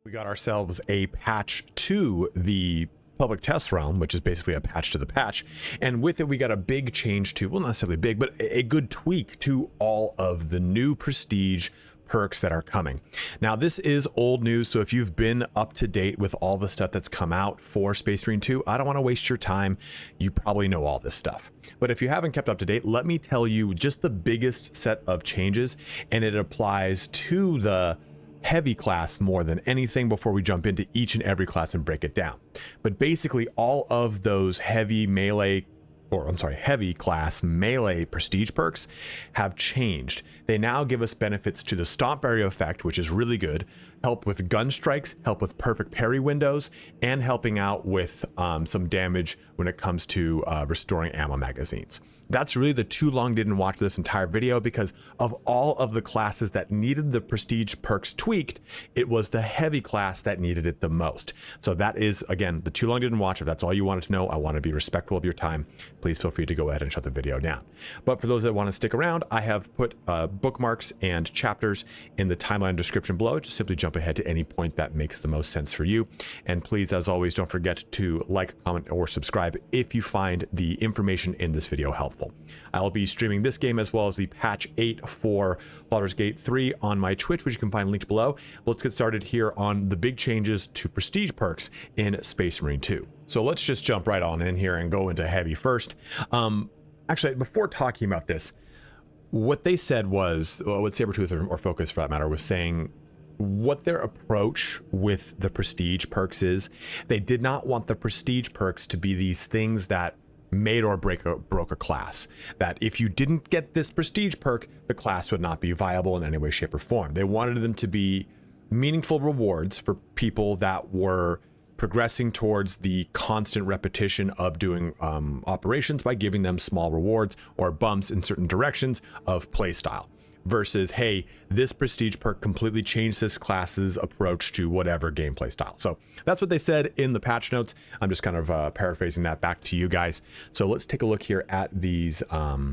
We got ourselves a patch to the public test realm, which is basically a patch to the patch. And with it, we got a big change to, well, not necessarily big, but a good tweak to all of the new prestige perks that are coming. Now, this is old news, so if you've been up to date with all the stuff that's come out for Space Marine 2, I don't want to waste your time. You probably know all this stuff. But if you haven't kept up to date, let me tell you just the biggest set of changes, and it applies to the heavy class more than anything before we jump into each and every class and break it down. But basically all of those heavy class melee prestige perks have changed. They now give us benefits to the stomp area effect, which is really good, help with gun strikes, help with perfect parry windows, and helping out with some damage when it comes to restoring ammo magazines. That's really the too long didn't watch this entire video, because of all of the classes that needed the prestige perks tweaked, it was the heavy class that needed it the most. So that is, again, the too long didn't watch. If that's all you wanted to know, I want to be respectful of your time. Please feel free to go ahead and shut the video down. But for those that want to stick around, I have put bookmarks and chapters in the timeline description below. Just simply jump ahead to any point that makes the most sense for you. And please, as always, don't forget to like, comment, or subscribe if you find the information in this video helpful. I'll be streaming this game as well as the patch 8 for Baldur's Gate 3 on my Twitch, which you can find linked below. Let's get started here on the big changes to prestige perks in Space Marine 2. So let's just jump right on in here and go into heavy first. Actually, before talking about this, what they said was, well, what Sabretooth or Focus for that matter was saying, what their approach with the prestige perks is, they did not want the prestige perks to be these things that made or broke a class, that if you didn't get this prestige perk, the class would not be viable in any way, shape, or form. They wanted them to be meaningful rewards for people that were progressing towards the constant repetition of doing operations by giving them small rewards or bumps in certain directions of playstyle. Versus, hey, this prestige perk completely changed this class's approach to whatever gameplay style. So that's what they said in the patch notes. I'm just kind of paraphrasing that back to you guys. So let's take a look here at these. I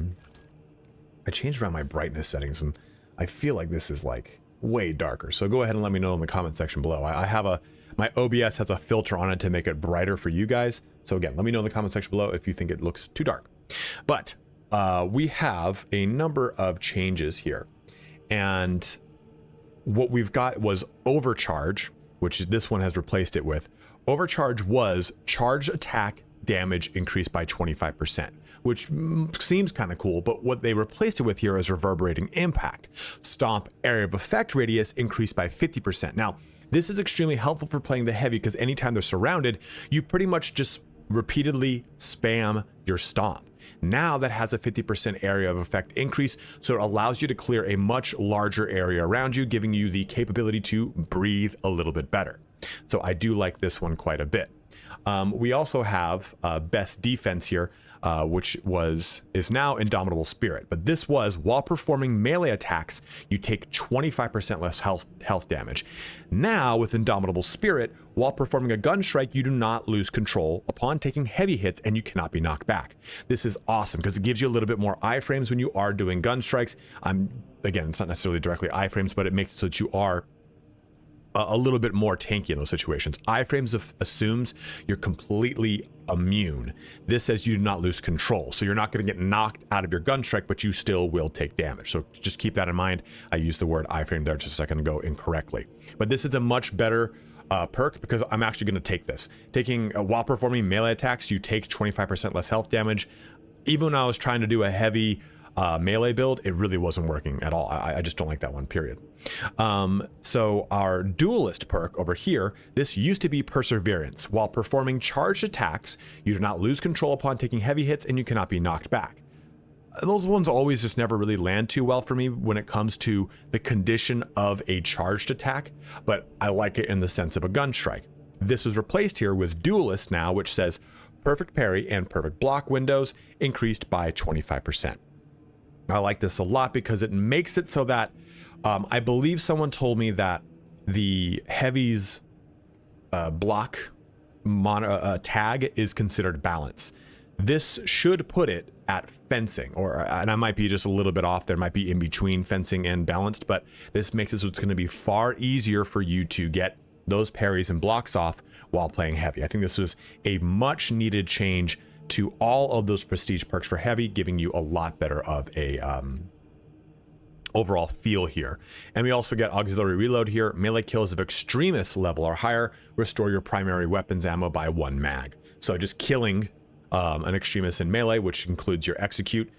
changed around my brightness settings, and I feel like this is like way darker. So go ahead and let me know in the comment section below. I have my OBS has a filter on it to make it brighter for you guys. So again, let me know in the comment section below if you think it looks too dark. But we have a number of changes here, and what we've got was overcharge, which this one has replaced it with. Overcharge was charged attack damage increased by 25%, which seems kind of cool, but what they replaced it with here is reverberating impact. Stomp area of effect radius increased by 50%. Now, this is extremely helpful for playing the heavy, because anytime they're surrounded, you pretty much just repeatedly spam your stomp. Now that has a 50% area of effect increase, so it allows you to clear a much larger area around you, giving you the capability to breathe a little bit better. So I do like this one quite a bit. We also have best defense here, which is now Indomitable Spirit. But this was, while performing melee attacks, you take 25% less health damage. Now with Indomitable Spirit, while performing a gun strike, you do not lose control upon taking heavy hits, and you cannot be knocked back. This is awesome because it gives you a little bit more iframes when you are doing gun strikes. Again, it's not necessarily directly iframes, but it makes it so that you are a little bit more tanky in those situations. Iframes assumes you're completely immune. This says you do not lose control, so you're not going to get knocked out of your gun strike, but you still will take damage. So just keep that in mind. I used the word iframe there just a second ago incorrectly, but this is a much better perk, because I'm actually going to take this. While performing melee attacks, you take 25% less health damage. Even when I was trying to do a heavy melee build, it really wasn't working at all. I just don't like that one, period. So our duelist perk over here, this used to be Perseverance. While performing charged attacks, you do not lose control upon taking heavy hits, and you cannot be knocked back. Those ones always just never really land too well for me when it comes to the condition of a charged attack, but I like it in the sense of a gun strike. This is replaced here with duelist now, which says perfect parry and perfect block windows increased by 25%. I like this a lot because it makes it so that I believe someone told me that the heavy's block tag is considered balance. This should put it at fencing, and I might be just a little bit off. There might be in between fencing and balanced, but this makes it so it's going to be far easier for you to get those parries and blocks off while playing heavy. I think this was a much needed change to all of those prestige perks for heavy, giving you a lot better of a overall feel here. And we also get auxiliary reload here. Melee kills of extremist level or higher restore your primary weapons ammo by 1 mag. So just killing an extremist in melee, which includes your execute,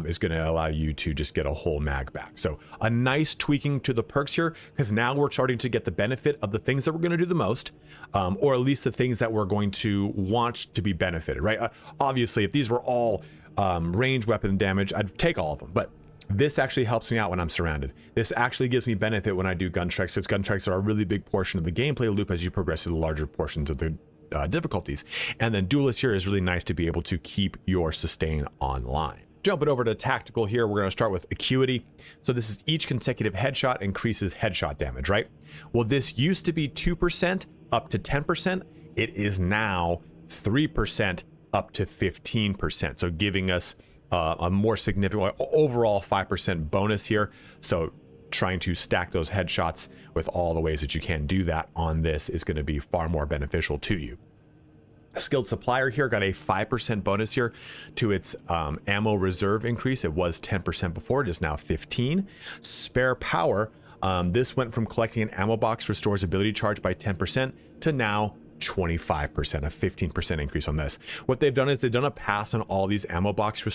is going to allow you to just get a whole mag back. So a nice tweaking to the perks here, because now we're starting to get the benefit of the things that we're going to do the most, or at least the things that we're going to want to be benefited, right? Obviously, if these were all range weapon damage, I'd take all of them, but this actually helps me out when I'm surrounded. This actually gives me benefit when I do gun strikes, since gun strikes are a really big portion of the gameplay loop as you progress through the larger portions of the difficulties. And then duelist here is really nice to be able to keep your sustain online. Jumping over to tactical here, we're going to start with acuity. So this is each consecutive headshot increases headshot damage, right? Well, this used to be 2% up to 10%. It is now 3% up to 15%. So giving us a more significant overall 5% bonus here. So trying to stack those headshots with all the ways that you can do that on this is going to be far more beneficial to you. Skilled supplier here got a 5% bonus here to its ammo reserve increase. It was 10% before, it is now 15. Spare power, this went from collecting an ammo box restores ability charge by 10% to now 25%, a 15% increase on this. What they've done is they've done a pass on all these ammo box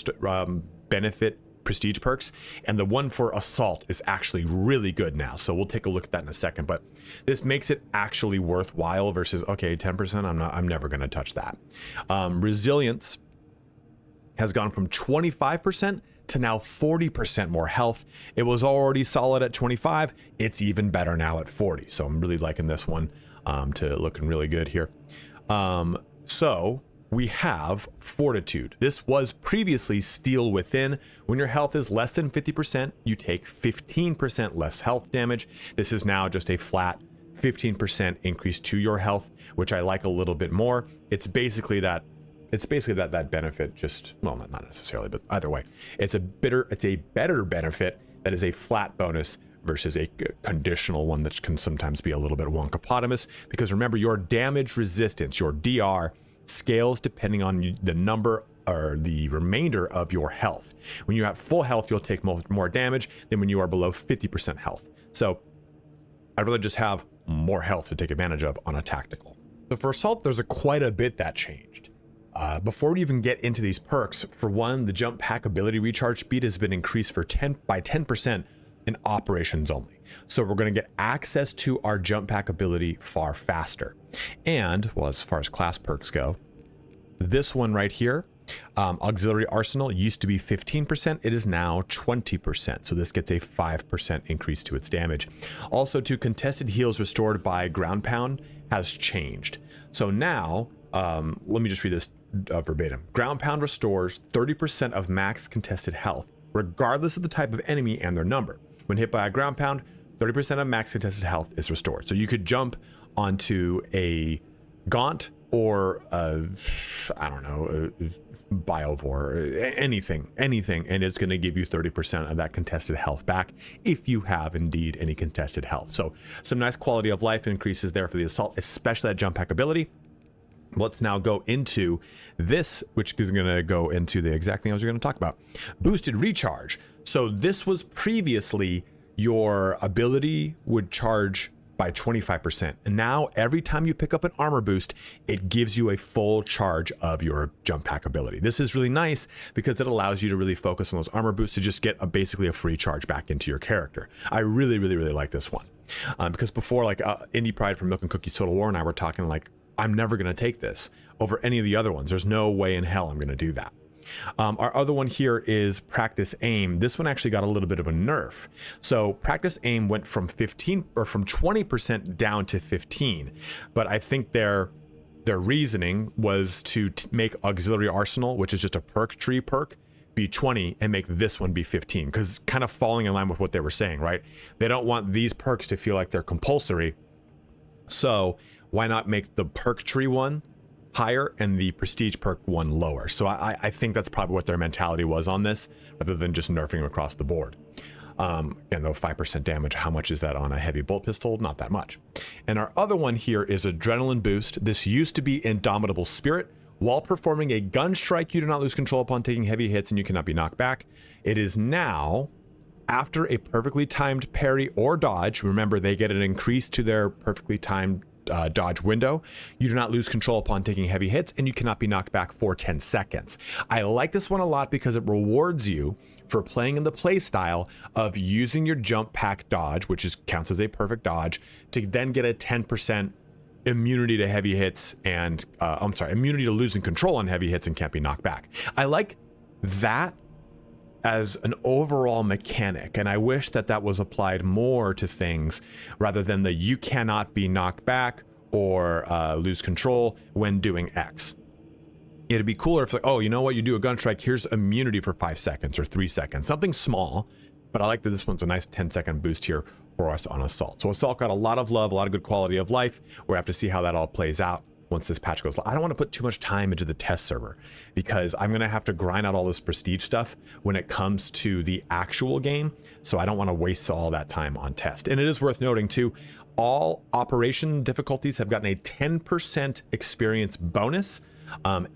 benefit prestige perks, and the one for assault is actually really good now, so we'll take a look at that in a second. But this makes it actually worthwhile versus, okay, 10%, I'm never going to touch that. Resilience has gone from 25% to now 40% more health. It was already solid at 25, it's even better now at 40, so I'm really liking this one to looking really good here. So we have fortitude. This was previously steel within. When your health is less than 50%, you take 15% less health damage. This is now just a flat 15% increase to your health, which I like a little bit more. It's basically that benefit, just, well, not necessarily, but either way, it's a better benefit that is a flat bonus versus a conditional one that can sometimes be a little bit wonkapotamus, because remember, your damage resistance, your DR, scales depending on the number or the remainder of your health. When you have full health, you'll take more damage than when you are below 50% health. So I'd rather just have more health to take advantage of on a tactical. So for assault, there's quite a bit that changed. Before we even get into these perks, for one, the jump pack ability recharge speed has been increased by 10% in operations only. So we're going to get access to our jump pack ability far faster. And, well, as far as class perks go, this one right here, auxiliary arsenal, used to be 15%, it is now 20%. So this gets a 5% increase to its damage. Also, to contested heals restored by ground pound has changed. So now, let me just read this verbatim. Ground pound restores 30% of max contested health, regardless of the type of enemy and their number. When hit by a ground pound, 30% of max contested health is restored. So you could jump onto a gaunt or I don't know, biovore, anything, and it's going to give you 30% of that contested health back if you have indeed any contested health. So some nice quality of life increases there for the assault, especially that jump pack ability. Let's now go into this, which is going to go into the exact thing I was going to talk about. Boosted recharge. So this was previously your ability would charge by 25%. And now every time you pick up an armor boost, it gives you a full charge of your jump pack ability. This is really nice because it allows you to really focus on those armor boosts to just get basically a free charge back into your character. I really like this one. Because before, like Indie Pride from Milk and Cookies Total War and I were talking like, I'm never going to take this over any of the other ones. There's no way in hell I'm going to do that. Our other one here is practice aim. This one actually got a little bit of a nerf. So practice aim went from 20% down to 15. But I think their reasoning was to make auxiliary arsenal, which is just a perk tree perk, be 20 and make this one be 15, because kind of falling in line with what they were saying, right? They don't want these perks to feel like they're compulsory. So why not make the perk tree one higher and the prestige perk one lower? So I think that's probably what their mentality was on this, rather than just nerfing them across the board. Again, though 5% damage, how much is that on a heavy bolt pistol? Not that much. And our other one here is Adrenaline Boost. This used to be Indomitable Spirit. While performing a gun strike, you do not lose control upon taking heavy hits and you cannot be knocked back. It is now, after a perfectly timed parry or dodge, remember they get an increase to their perfectly timed dodge window. You do not lose control upon taking heavy hits and you cannot be knocked back for 10 seconds. I like this one a lot because it rewards you for playing in the play style of using your jump pack dodge, which counts as a perfect dodge, to then get a 10% immunity to heavy hits and immunity to losing control on heavy hits and can't be knocked back. I like that as an overall mechanic, and I wish that that was applied more to things rather than the you cannot be knocked back or lose control when doing X. It'd be cooler if, like, oh, you know what, you do a gun strike, here's immunity for 5 seconds or 3 seconds, something small. But I like that this one's a nice 10-second boost here for us on Assault. So Assault got a lot of love, a lot of good quality of life. We'll have to see how that all plays out once this patch goes live. I don't want to put too much time into the test server because I'm going to have to grind out all this prestige stuff when it comes to the actual game. So I don't want to waste all that time on test. And it is worth noting too, all operation difficulties have gotten a 10% experience bonus.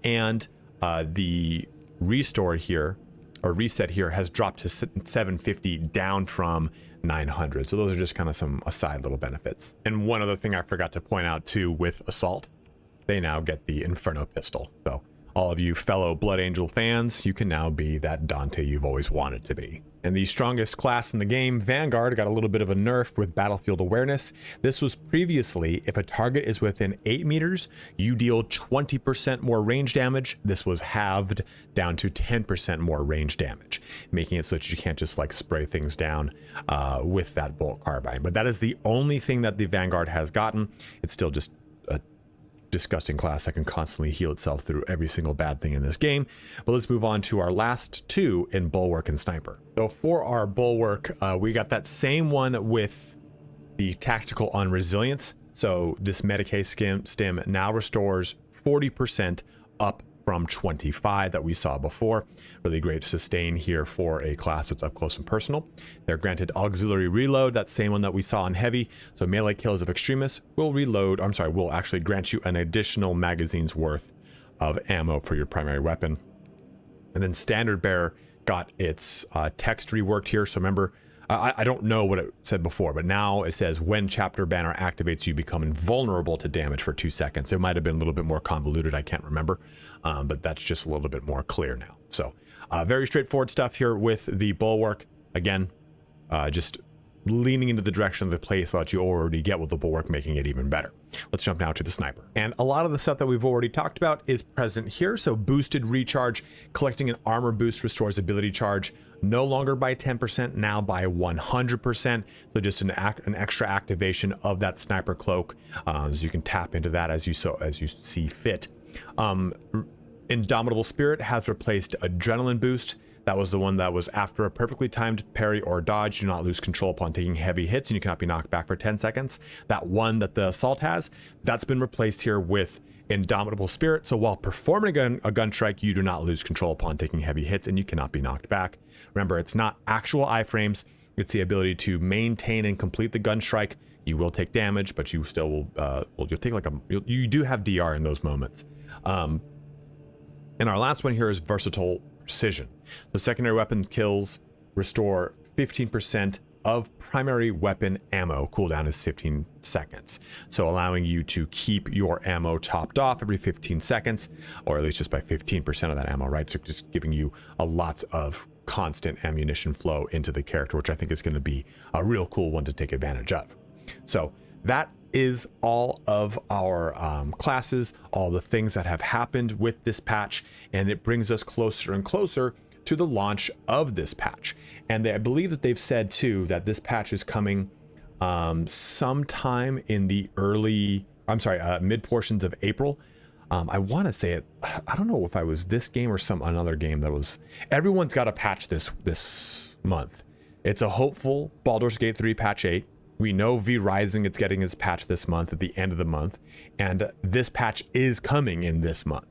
And the restore here, or reset here, has dropped to 750 down from 900. So those are just kind of some aside little benefits. And one other thing I forgot to point out too with Assault, they now get the Inferno pistol. So all of you fellow Blood Angel fans, you can now be that Dante you've always wanted to be. And the strongest class in the game, Vanguard, got a little bit of a nerf with battlefield awareness. This was previously, if a target is within 8 meters, you deal 20% more range damage. This was halved down to 10% more range damage, making it so that you can't just like spray things down with that bolt carbine. But that is the only thing that the Vanguard has gotten. It's still just a disgusting class that can constantly heal itself through every single bad thing in this game. But let's move on to our last two in Bulwark and Sniper. So for our Bulwark, we got that same one with the tactical on resilience. So this Medicae stim now restores 40% up from 25 that we saw before. Really great sustain here for a class that's up close and personal. They're granted auxiliary reload, that same one that we saw on heavy. So melee kills of extremists will will actually grant you an additional magazine's worth of ammo for your primary weapon. And then standard bearer got its text reworked here. So remember, I don't know what it said before, but now it says when chapter banner activates, you become invulnerable to damage for 2 seconds. It might have been a little bit more convoluted, I can't remember, but that's just a little bit more clear now. So very straightforward stuff here with the Bulwark. Again, just leaning into the direction of the play thought you already get with the Bulwark, making it even better. Let's jump now to the Sniper. And a lot of the stuff that we've already talked about is present here. So boosted recharge, collecting an armor boost restores ability charge, no longer by 10%, now by 100%. So just an extra activation of that Sniper cloak. So you can tap into that as you see fit. Indomitable Spirit has replaced Adrenaline Boost. That was the one that was after a perfectly timed parry or dodge. Do not lose control upon taking heavy hits and you cannot be knocked back for 10 seconds. That one that the Assault has, that's been replaced here with Indomitable Spirit. So while performing a gun strike, you do not lose control upon taking heavy hits and you cannot be knocked back. Remember, it's not actual iframes. It's the ability to maintain and complete the gun strike. You will take damage, but you still will, you'll take like you do have DR in those moments. And our last one here is Versatile Precision. The secondary weapon kills restore 15% of primary weapon ammo. Cooldown is 15 seconds. So allowing you to keep your ammo topped off every 15 seconds, or at least just by 15% of that ammo, right? So just giving you a lots of constant ammunition flow into the character, which I think is going to be a real cool one to take advantage of. So that is all of our classes, all the things that have happened with this patch, and it brings us closer and closer to the launch of this patch. And I believe that they've said too that this patch is coming sometime in the mid portions of April. I want to say it, I don't know if I was this game or another game that was, everyone's got a patch this month. It's a hopeful Baldur's Gate 3 patch 8. We know V Rising, it's getting its patch this month at the end of the month, and this patch is coming in this month.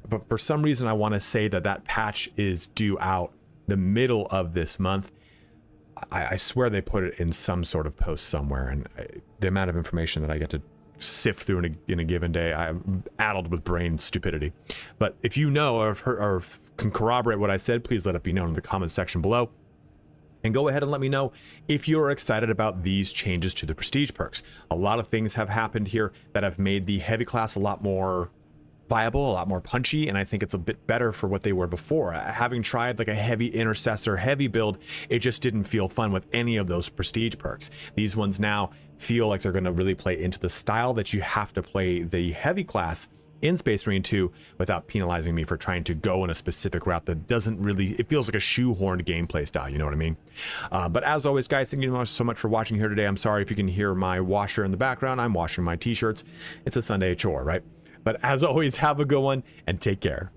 But for some reason, I want to say that patch is due out the middle of this month. I swear they put it in some sort of post somewhere, and the amount of information that I get to sift through in a given day, I'm addled with brain stupidity. But if you know or have heard, or can corroborate what I said, please let it be known in the comment section below. And go ahead and let me know if you're excited about these changes to the Prestige perks. A lot of things have happened here that have made the heavy class a lot more viable, a lot more punchy, and I think it's a bit better for what they were before. Having tried like a heavy intercessor, heavy build, it just didn't feel fun with any of those Prestige perks. These ones now feel like they're going to really play into the style that you have to play the heavy class in Space Marine 2 without penalizing me for trying to go in a specific route that doesn't really, it feels like a shoehorned gameplay style, you know what I mean? But as always, guys, thank you so much for watching here today. I'm sorry if you can hear my washer in the background. I'm washing my t-shirts. It's a Sunday chore, right? But as always, have a good one and take care.